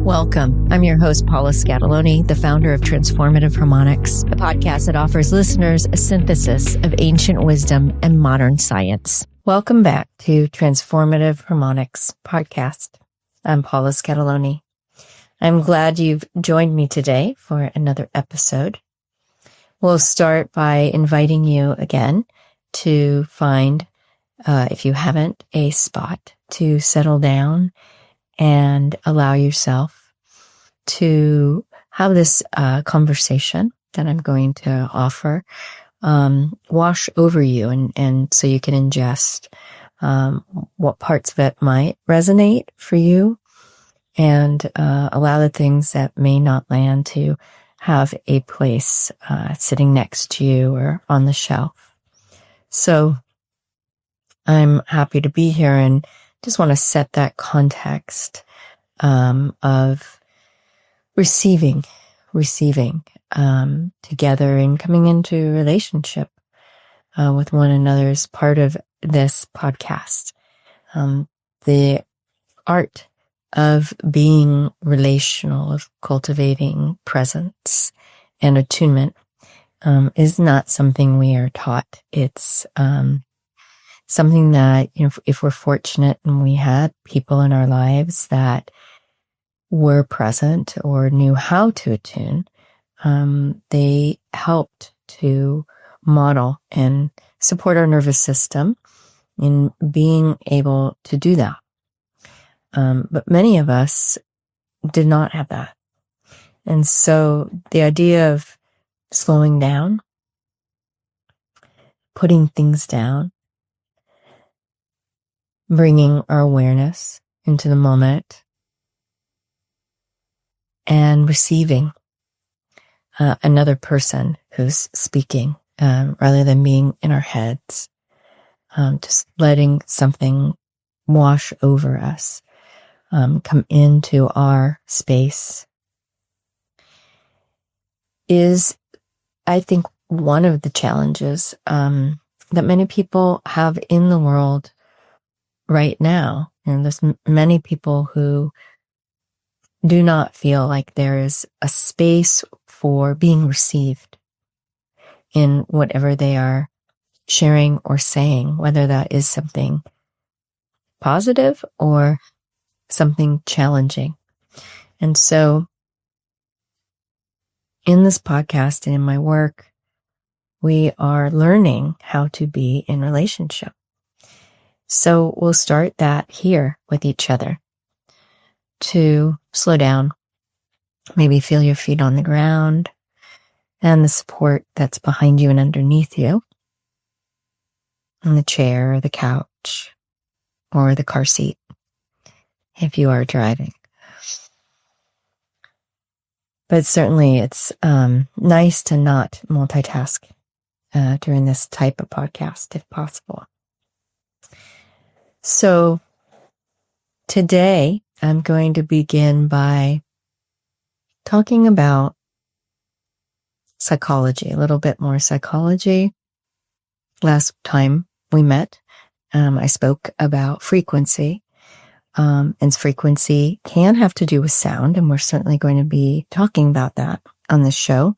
Welcome. I'm your host, Paula Scatoloni, the founder of Transformative Harmonics, a podcast that offers listeners a synthesis of ancient wisdom and modern science. Welcome back to Transformative Harmonics podcast. I'm Paula Scatoloni. I'm glad you've joined me today for another episode. We'll start by inviting you again to find, if you haven't, a spot to settle down and allow yourself to have this conversation that I'm going to offer wash over you, and so you can ingest what parts of it might resonate for you, and allow the things that may not land to have a place sitting next to you or on the shelf. So I'm happy to be here and just want to set that context of receiving together and coming into a relationship with one another as part of this podcast. The art of being relational, of cultivating presence and attunement is not something we are taught. It's something that, if we're fortunate and we had people in our lives that were present or knew how to attune, they helped to model and support our nervous system in being able to do that. But many of us did not have that. And so the idea of slowing down, putting things down, bringing our awareness into the moment, and receiving another person who's speaking rather than being in our heads, just letting something wash over us, come into our space, is, I think, one of the challenges that many people have in the world right now. And there's many people who do not feel like there is a space for being received in whatever they are sharing or saying, whether that is something positive or something challenging. And so in this podcast and in my work, we are learning how to be in relationship. So we'll start that here with each other, to slow down, maybe feel your feet on the ground and the support that's behind you and underneath you, in the chair or the couch or the car seat if you are driving. But certainly it's nice to not multitask during this type of podcast if possible. So today I'm going to begin by talking about psychology, a little bit more psychology. Last time we met, I spoke about frequency, and frequency can have to do with sound, and we're certainly going to be talking about that on this show.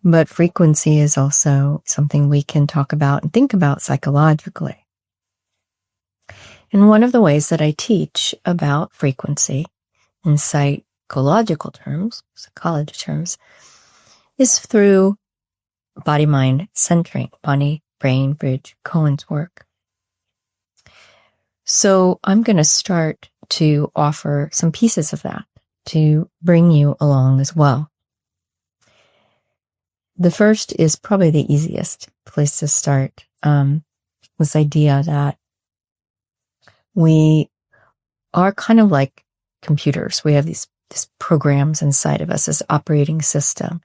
But frequency is also something we can talk about and think about psychologically. And one of the ways that I teach about frequency in psychological terms, psychology terms, is through body-mind centering, body-brain bridge, Cohen's work. So I'm going to start to offer some pieces of that to bring you along as well. The first is probably the easiest place to start, this idea that we are kind of like computers. We have these programs inside of us, this operating system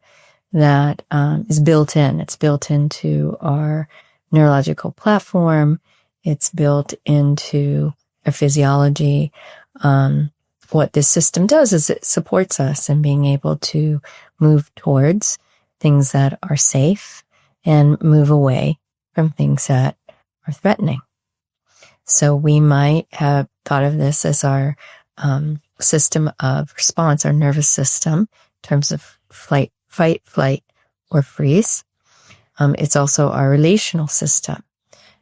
that is built in. It's built into our neurological platform. It's built into our physiology. What this system does is it supports us in being able to move towards things that are safe and move away from things that are threatening. So we might have thought of this as our system of response, our nervous system, in terms of fight, flight, or freeze. It's also our relational system,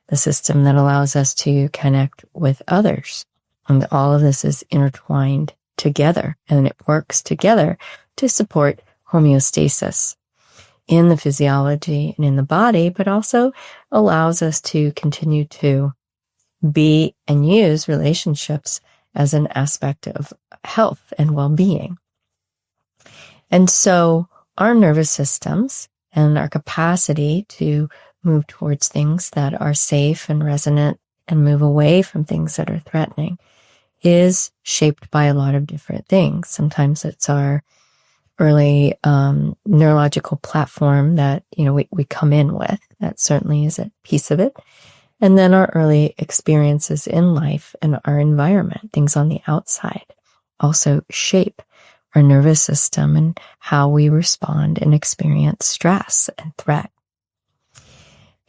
the system that allows us to connect with others. And all of this is intertwined together, and it works together to support homeostasis in the physiology and in the body, but also allows us to continue to be and use relationships as an aspect of health and well-being. And so our nervous systems and our capacity to move towards things that are safe and resonant and move away from things that are threatening is shaped by a lot of different things. Sometimes it's our early neurological platform that, we come in with. That certainly is a piece of it. And then our early experiences in life and our environment, things on the outside, also shape our nervous system and how we respond and experience stress and threat.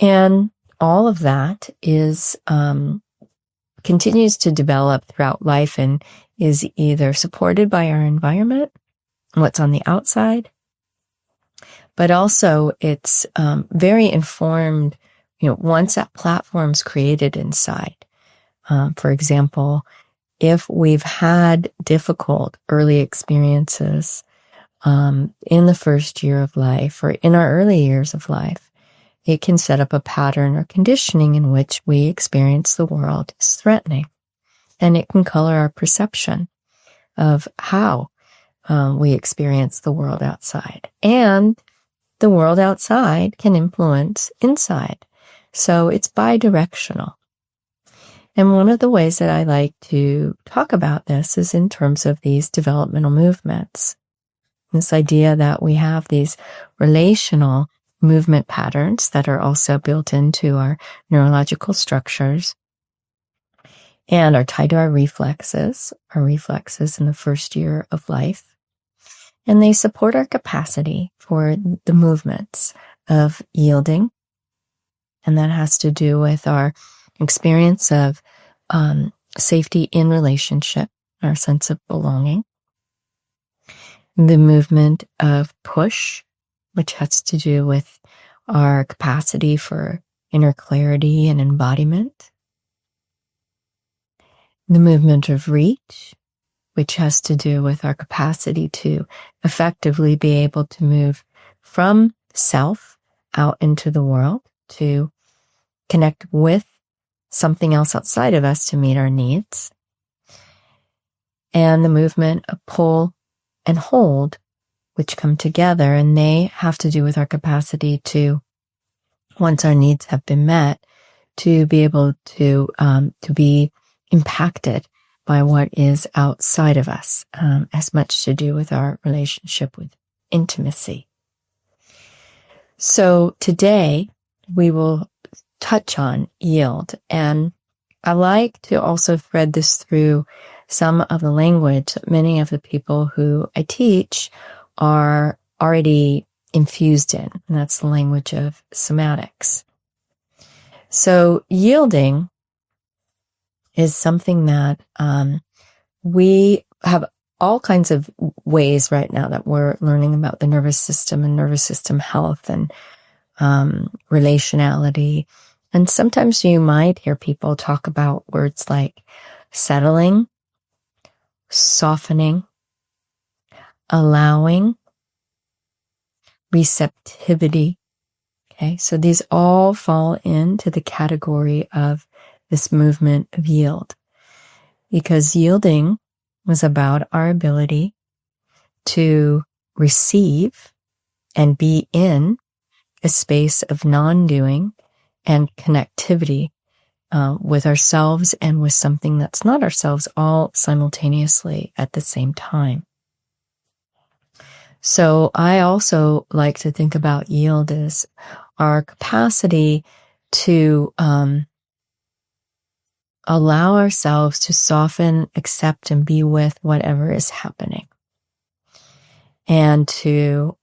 And all of that is continues to develop throughout life and is either supported by our environment, what's on the outside, but also it's very informed, once that platform's created inside. For example, if we've had difficult early experiences in the first year of life or in our early years of life, it can set up a pattern or conditioning in which we experience the world as threatening. And it can color our perception of how we experience the world outside. And the world outside can influence inside. So it's bidirectional. And one of the ways that I like to talk about this is in terms of these developmental movements. This idea that we have these relational movement patterns that are also built into our neurological structures and are tied to our reflexes in the first year of life. And they support our capacity for the movements of yielding. And that has to do with our experience of safety in relationship, our sense of belonging. The movement of push, which has to do with our capacity for inner clarity and embodiment. The movement of reach, which has to do with our capacity to effectively be able to move from self out into the world, to connect with something else outside of us to meet our needs. And the movement of pull and hold, which come together, and they have to do with our capacity to, once our needs have been met, to be able to be impacted by what is outside of us, as much to do with our relationship with intimacy. So today we will touch on yield, and I like to also thread this through some of the language that many of the people who I teach are already infused in, and that's the language of somatics. So yielding is something that we have all kinds of ways right now that we're learning about the nervous system and nervous system health and relationality. And sometimes you might hear people talk about words like settling, softening, allowing, receptivity. Okay, so these all fall into the category of this movement of yield, because yielding was about our ability to receive and be in a space of non-doing and connectivity with ourselves and with something that's not ourselves, all simultaneously at the same time. So I also like to think about yield as our capacity to allow ourselves to soften, accept, and be with whatever is happening, and to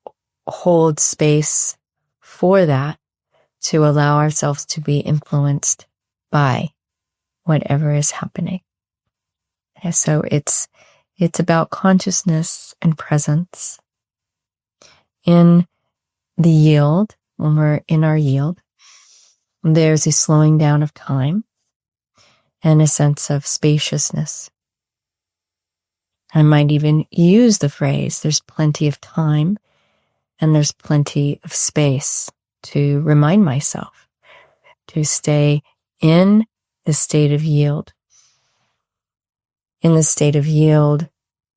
hold space for that, to allow ourselves to be influenced by whatever is happening. And so it's It's about consciousness and presence. In the yield, when we're in our yield, there's a slowing down of time and a sense of spaciousness. I might even use the phrase, there's plenty of time and there's plenty of space to remind myself to stay in the state of yield. In the state of yield,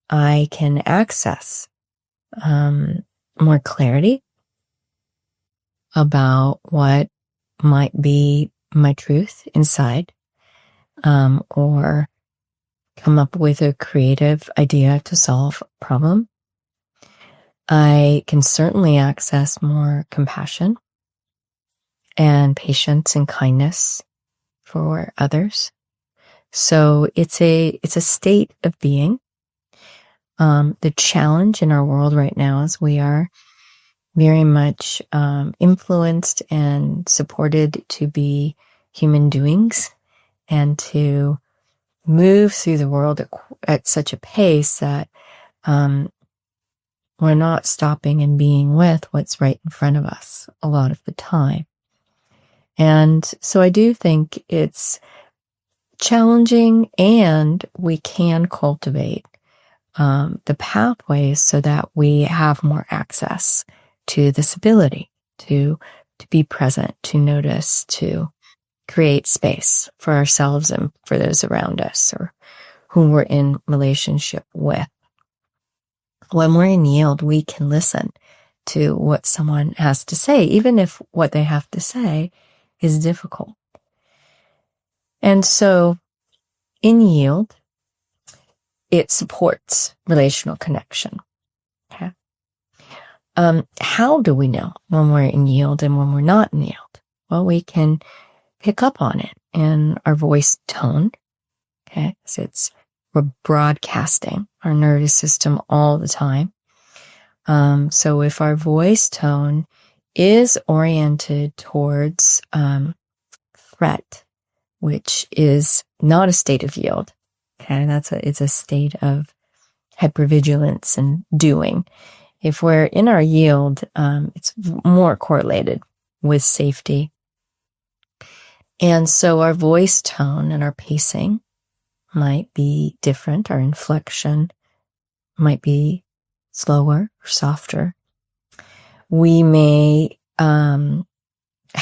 I can access more clarity about what might be my truth inside, or come up with a creative idea to solve a problem. I can certainly access more compassion and patience and kindness for others. So it's a state of being. The challenge in our world right now is we are very much influenced and supported to be human doings and to move through the world at such a pace that we're not stopping and being with what's right in front of us a lot of the time. And so I do think it's challenging, and we can cultivate the pathways so that we have more access to this ability to be present, to notice, to create space for ourselves and for those around us or whom we're in relationship with. When we're in yield, we can listen to what someone has to say, even if what they have to say is difficult. And so in yield, it supports relational connection. Okay. How do we know when we're in yield and when we're not in yield? Well, we can pick up on it in our voice tone. Okay. So we're broadcasting our nervous system all the time. So if our voice tone is oriented towards threat, which is not a state of yield, okay, it's a state of hypervigilance and doing. If we're in our yield, it's more correlated with safety. And so our voice tone and our pacing might be different. Our inflection might be slower or softer. We may have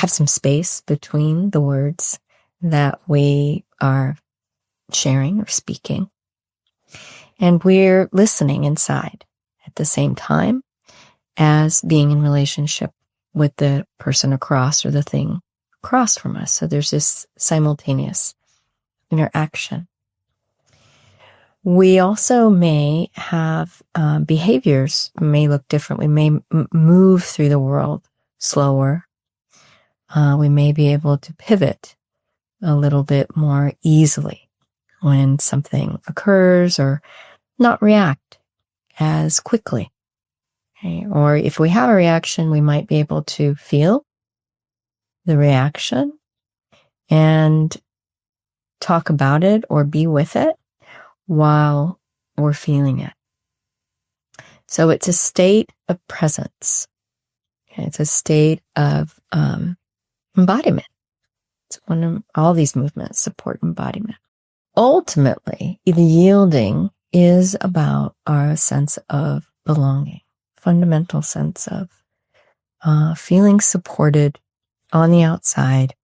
some space between the words that we are sharing or speaking. And we're listening inside at the same time as being in relationship with the person across or the thing across from us. So there's this simultaneous interaction. We also may have behaviors may look different. We may move through the world slower. We may be able to pivot a little bit more easily when something occurs, or not react as quickly. Okay? Or if we have a reaction, we might be able to feel the reaction and talk about it or be with it while we're feeling it. So it's a state of presence. Okay? It's a state of embodiment. It's one of all these movements support embodiment. Ultimately, the yielding is about our sense of belonging, fundamental sense of feeling supported on the outside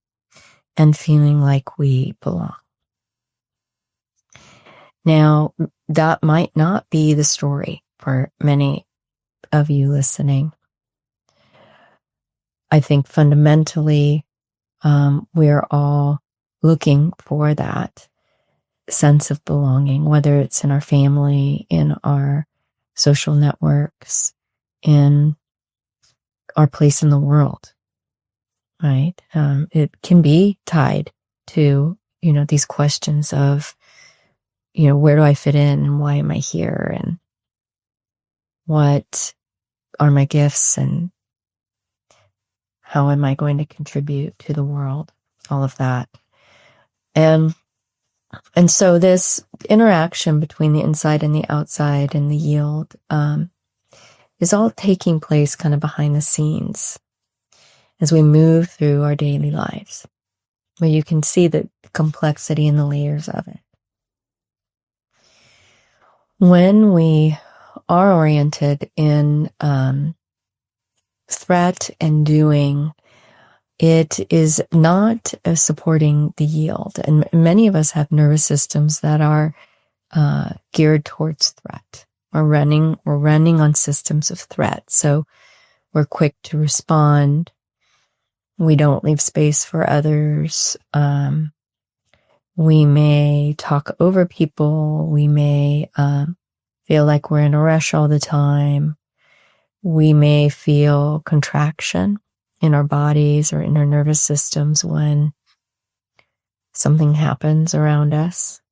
and feeling like we belong. Now, that might not be the story for many of you listening. I think fundamentally, we're all looking for that sense of belonging, whether it's in our family, in our social networks, in our place in the world, right? It can be tied to, these questions of, where do I fit in and why am I here? And what are my gifts and how am I going to contribute to the world? All of that. And And so this interaction between the inside and the outside and the yield is all taking place kind of behind the scenes as we move through our daily lives, where you can see the complexity and the layers of it. When we are oriented in threat and doing, it is not supporting the yield. And many of us have nervous systems that are geared towards threat. We're running on systems of threat. So we're quick to respond. We don't leave space for others. We may talk over people. We may feel like we're in a rush all the time. We may feel contraction in our bodies or in our nervous systems when something happens around us.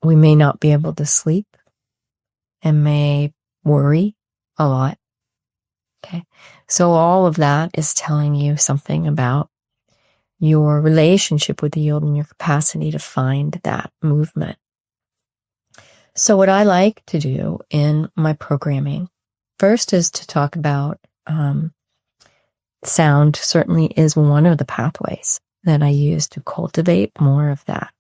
We may not be able to sleep and may worry a lot. Okay. So all of that is telling you something about your relationship with the yield and your capacity to find that movement. So what I like to do in my programming, first is to talk about sound certainly is one of the pathways that I use to cultivate more of that.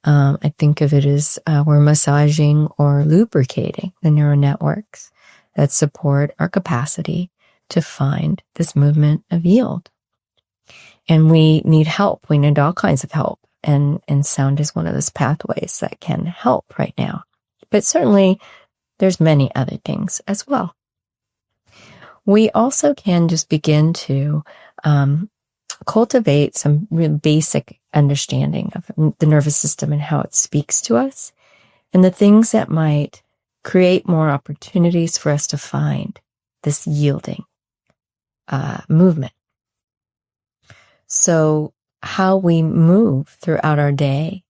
I think of it as we're massaging or lubricating the neural networks that support our capacity to find this movement of yield. And we need help. We need all kinds of help. And sound is one of those pathways that can help right now. But certainly there's many other things as well. We also can just begin to cultivate some real basic understanding of the nervous system and how it speaks to us, and the things that might create more opportunities for us to find this yielding movement. So how we move throughout our day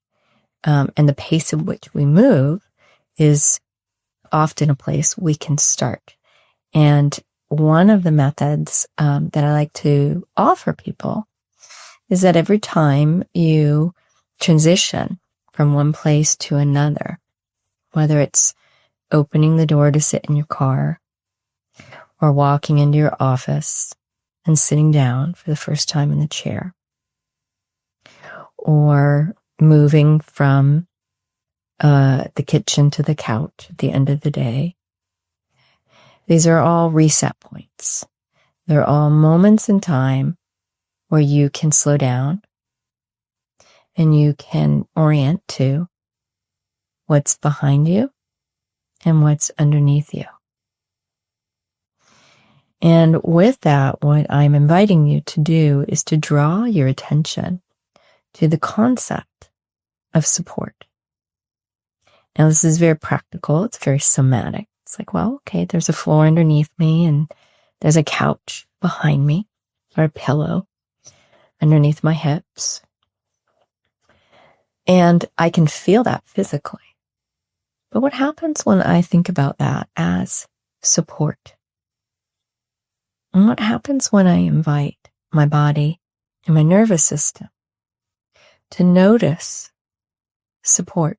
and the pace at which we move is often a place we can start. And one of the methods that I like to offer people is that every time you transition from one place to another, whether it's opening the door to sit in your car or walking into your office and sitting down for the first time in the chair, or moving from the kitchen to the couch at the end of the day, these are all reset points. They're all moments in time where you can slow down and you can orient to what's behind you and what's underneath you. And with that, what I'm inviting you to do is to draw your attention to the concept of support. Now, this is very practical. It's very somatic. It's like, well, okay, there's a floor underneath me and there's a couch behind me or a pillow underneath my hips. And I can feel that physically. But what happens when I think about that as support? And what happens when I invite my body and my nervous system to notice support?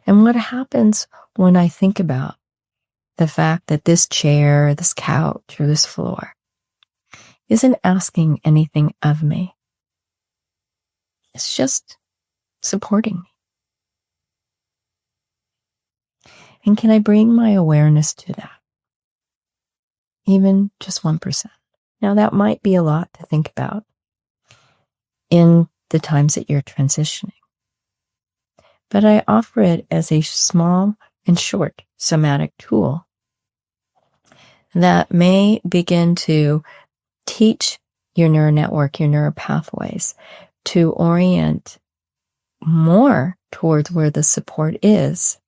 And what happens when I think about the fact that this chair, this couch, or this floor isn't asking anything of me? It's just supporting me. And can I bring my awareness to that? Even just 1%. Now, that might be a lot to think about in the times that you're transitioning. But I offer it as a small and short somatic tool that may begin to teach your neural network, your neural pathways, to orient more towards where the support is,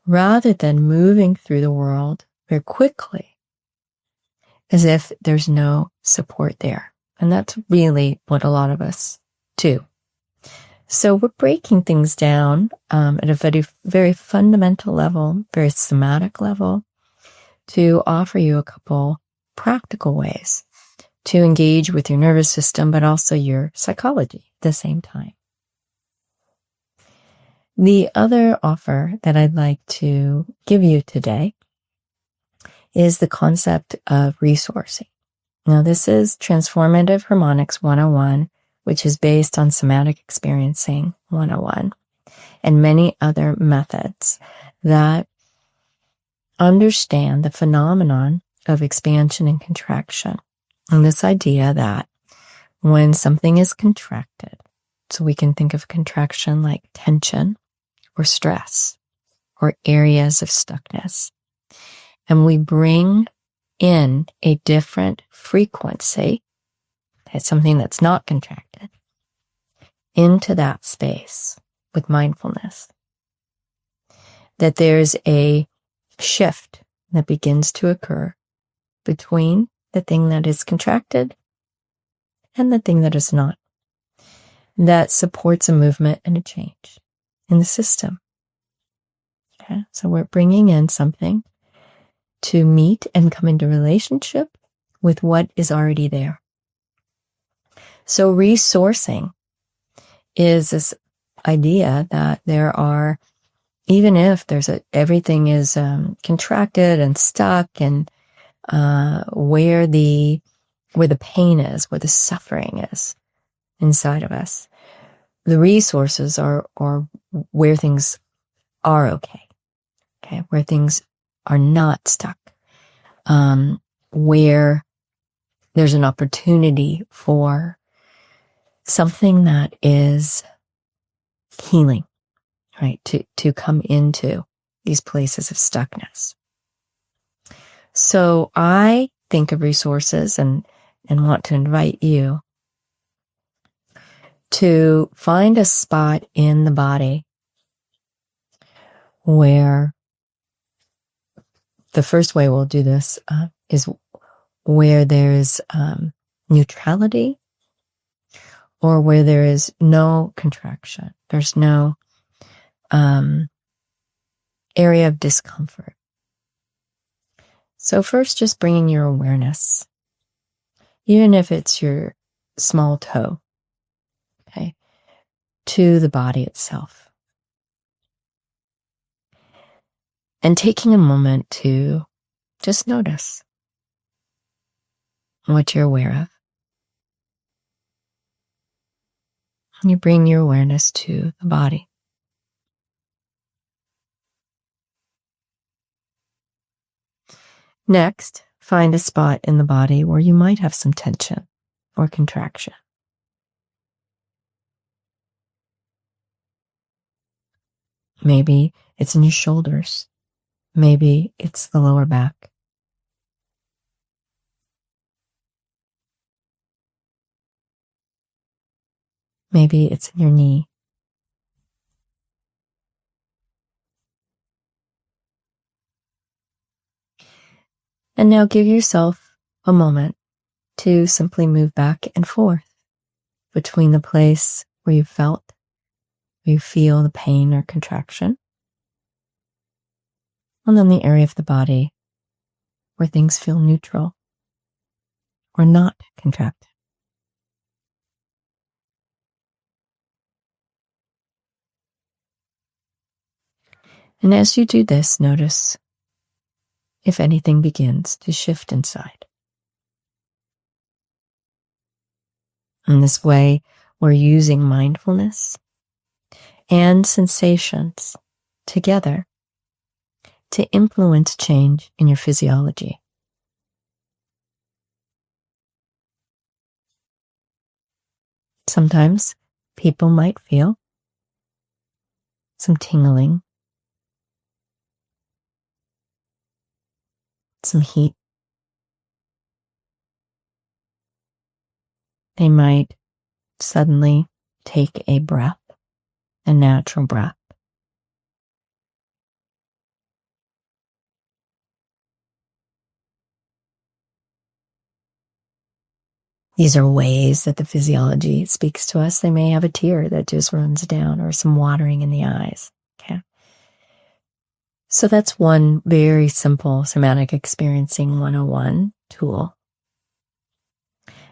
rather than moving through the world very quickly as if there's no support there. And that's really what a lot of us do. So we're breaking things down at a very, very fundamental level, very somatic level, to offer you a couple practical ways to engage with your nervous system, but also your psychology at the same time. The other offer that I'd like to give you today is the concept of resourcing. Now, this is Transformative Harmonics 101, which is based on Somatic Experiencing 101, and many other methods that understand the phenomenon of expansion and contraction. And this idea that when something is contracted, so we can think of contraction like tension or stress or areas of stuckness, and we bring in a different frequency, it's something that's not contracted, into that space with mindfulness, that there's a shift that begins to occur between the thing that is contracted and the thing that is not, that supports a movement and a change in the system. Okay? So we're bringing in something to meet and come into relationship with what is already there. So resourcing is this idea that there are, even if everything is contracted and stuck, and where the pain is, where the suffering is inside of us, the resources are where things are okay, where things are not stuck, where there's an opportunity for something that is healing, right? To come into these places of stuckness. So I think of resources and want to invite you to find a spot in the body where the first way we'll do this is where there's neutrality, or where there is no contraction. There's no area of discomfort. So first, just bringing your awareness, even if it's your small toe, to the body itself. And taking a moment to just notice what you're aware of. You bring your awareness to the body. Next, find a spot in the body where you might have some tension or contraction. Maybe it's in your shoulders. Maybe it's the lower back. Maybe it's in your knee. And now give yourself a moment to simply move back and forth between the place where you felt, where you feel the pain or contraction, and then the area of the body where things feel neutral or not contracted. And as you do this, notice if anything begins to shift inside. In this way, we're using mindfulness and sensations together to influence change in your physiology. Sometimes people might feel some tingling, some heat. They might suddenly take a breath, a natural breath. These are ways that the physiology speaks to us. They may have a tear that just runs down, or some watering in the eyes. Okay. So that's one very simple Somatic Experiencing 101 tool.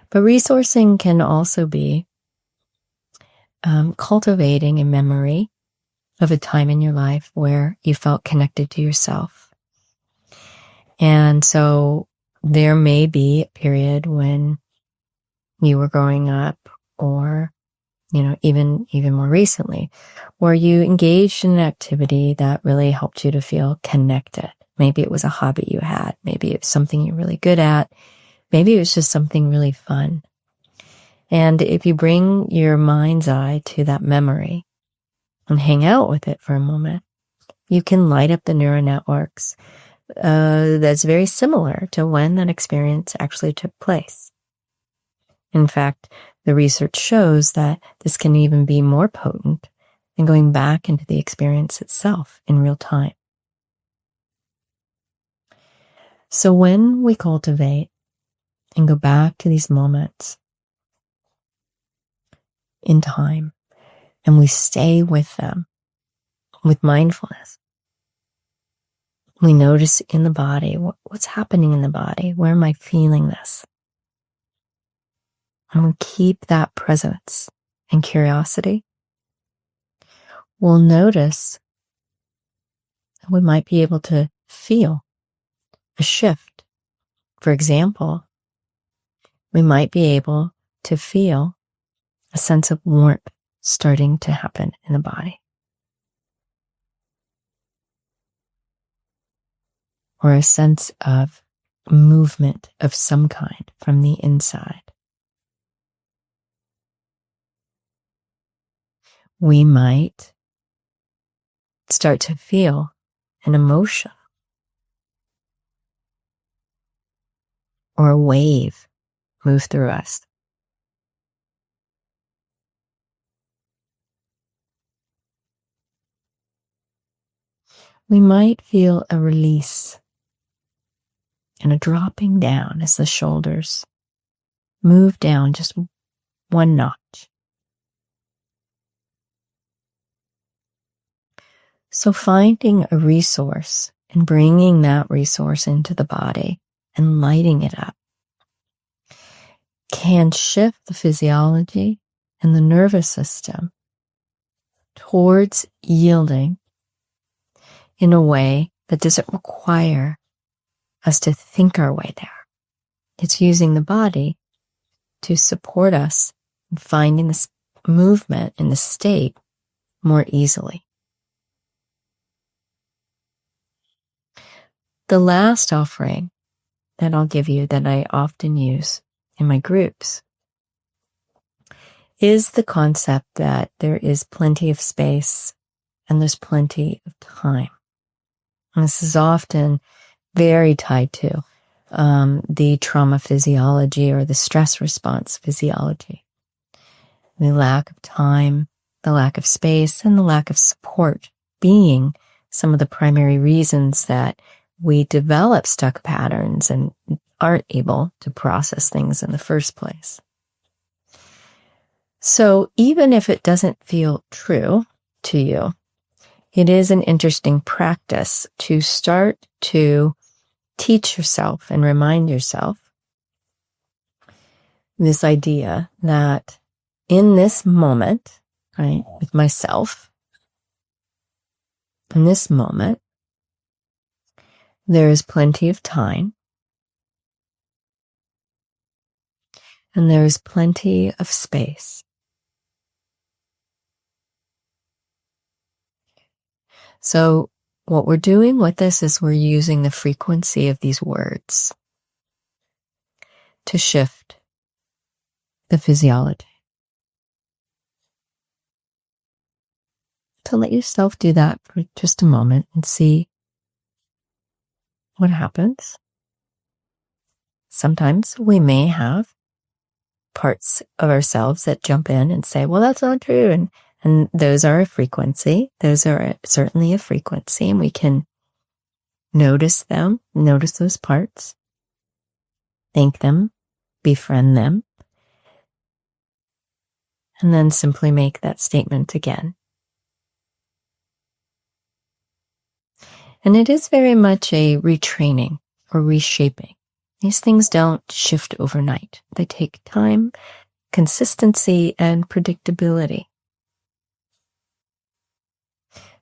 But resourcing can also be cultivating a memory of a time in your life where you felt connected to yourself. And so there may be a period when you were growing up, or, even more recently, where you engaged in an activity that really helped you to feel connected. Maybe it was a hobby you had. Maybe it was something you're really good at. Maybe it was just something really fun. And if you bring your mind's eye to that memory and hang out with it for a moment, you can light up the neural networks that's very similar to when that experience actually took place. In fact, the research shows that this can even be more potent than going back into the experience itself in real time. So when we cultivate and go back to these moments in time, and we stay with them with mindfulness, we notice in the body, what's happening in the body? Where am I feeling this? And we keep that presence and curiosity. We'll notice that we might be able to feel a shift. For example, we might be able to feel a sense of warmth starting to happen in the body, or a sense of movement of some kind from the inside. We might start to feel an emotion or a wave move through us. We might feel a release and a dropping down as the shoulders move down just one notch. So finding a resource and bringing that resource into the body and lighting it up can shift the physiology and the nervous system towards yielding in a way that doesn't require us to think our way there. It's using the body to support us in finding this movement in the state more easily. The last offering that I'll give you that I often use in my groups is the concept that there is plenty of space and there's plenty of time. And this is often very tied to the trauma physiology or the stress response physiology. The lack of time, the lack of space, and the lack of support being some of the primary reasons that we develop stuck patterns and aren't able to process things in the first place. So even if it doesn't feel true to you, it is an interesting practice to start to teach yourself and remind yourself this idea that in this moment, right, with myself, in this moment, there is plenty of time and there is plenty of space. So what we're doing with this is we're using the frequency of these words to shift the physiology. So let yourself do that for just a moment and see what happens. Sometimes we may have parts of ourselves that jump in and say, well, that's not true. And those are a frequency. Those are certainly a frequency, and we can notice them, notice those parts, thank them, befriend them, and then simply make that statement again. And it is very much a retraining or reshaping. These things don't shift overnight. They take time, consistency, and predictability.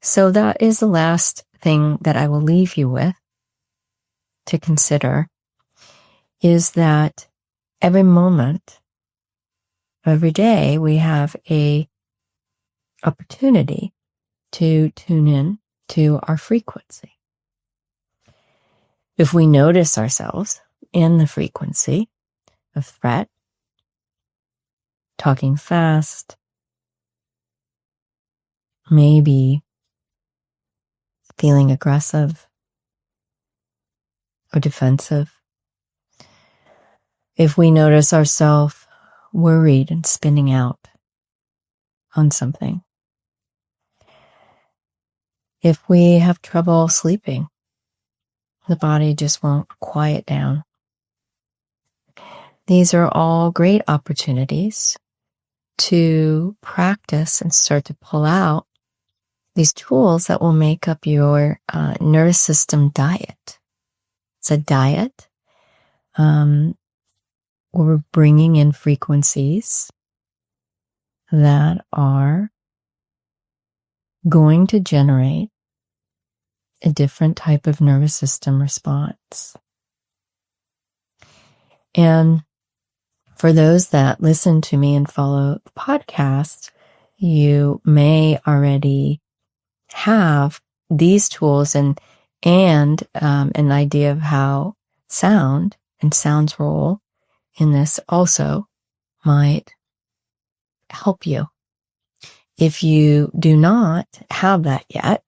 So that is the last thing that I will leave you with to consider, is that every moment, every day, we have a opportunity to tune in to our frequency. If we notice ourselves in the frequency of threat, talking fast, maybe feeling aggressive or defensive, if we notice ourselves worried and spinning out on something, if we have trouble sleeping, the body just won't quiet down. These are all great opportunities to practice and start to pull out these tools that will make up your nervous system diet. It's a diet. We're bringing in frequencies that are going to generate a different type of nervous system response. And for those that listen to me and follow the podcast, you may already have these tools and an idea of how sound and sound's role in this also might help you. If you do not have that yet,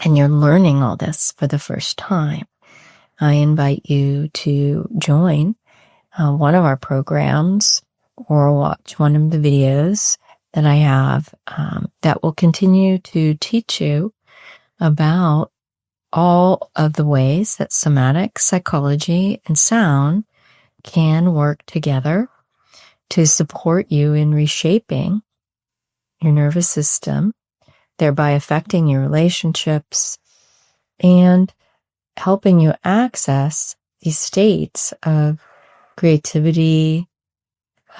and you're learning all this for the first time, I invite you to join one of our programs or watch one of the videos that I have that will continue to teach you about all of the ways that somatic psychology and sound can work together to support you in reshaping your nervous system, thereby affecting your relationships and helping you access these states of creativity,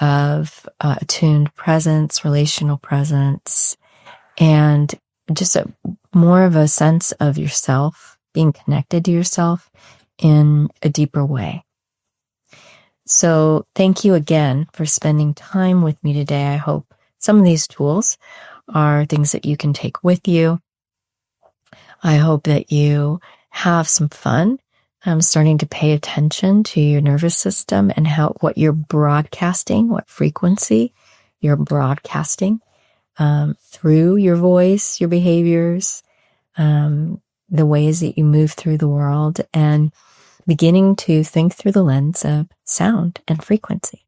of attuned presence, relational presence, and just more of a sense of yourself, being connected to yourself in a deeper way. So thank you again for spending time with me today. I hope some of these tools are things that you can take with you. I hope that you have some fun starting to pay attention to your nervous system and what you're broadcasting, what frequency you're broadcasting through your voice, your behaviors, the ways that you move through the world, and beginning to think through the lens of sound and frequency.